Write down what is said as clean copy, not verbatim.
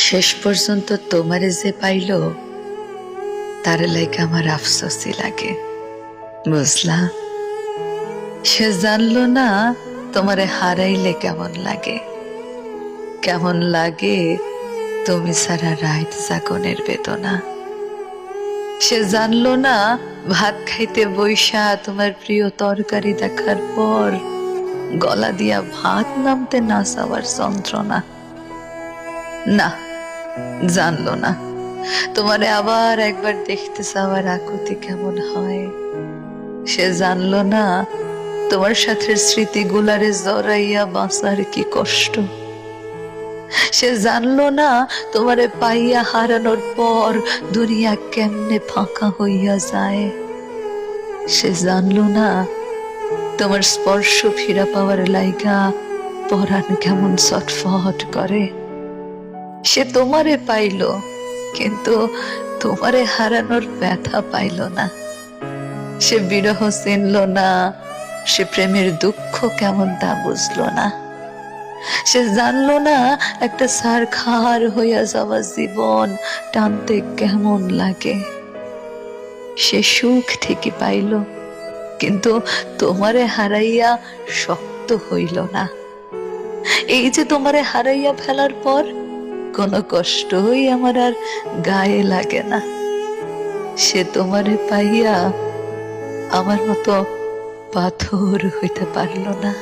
শেষ পর্যন্ত তোমারে যে পাইল তার লাইকে আমার আফসোসই লাগে, বুঝলা? সে জানলো না তোমারে হারাইলে কেমন লাগে, কেমন লাগে তুমি সারা রাত জাগনের বেদনা। সে জানলো না ভাত খাইতে বইসা তোমার প্রিয় তরকারি দেখার পর গলা দিয়া ভাত নামতে না চাওয়ার যন্ত্রণা। না, জানলো না তোমারে আবার একবার দেখতে চাওয়ার আকুতি কেমন হয়। সে জানলো না তোমার সাথে স্মৃতিগুলারে জড়াইয়া বাঁচার কি কষ্ট। সে জানলো না তোমারে পাইয়া হারানোর পর দুনিয়া কেমনে ফাঁকা হইয়া যায়। সে জানলো না তোমার স্পর্শ ফিরা পাওয়ার লাইগা পরাণ কেমন ছটফট করে। সে তোমারে পাইল কিন্তু তোমারে হারানোর ব্যথা পাইল না। সে বিরহ চিনল না, সে প্রেমের দুঃখ কেমন তা বুঝলো না। সে জানলো না একটা ছারখার হইয়া যাওয়া জীবন টানতে কেমন লাগে। সে সুখ ঠিকই পাইল কিন্তু তোমারে হারাইয়া শক্ত হইল না। এই যে তোমারে হারাইয়া ফেলার পর কোনো কষ্টই আমার আর গায়ে লাগে না। সে তোমারে পাইয়া আমার মতো পাথর হইতে পারল না।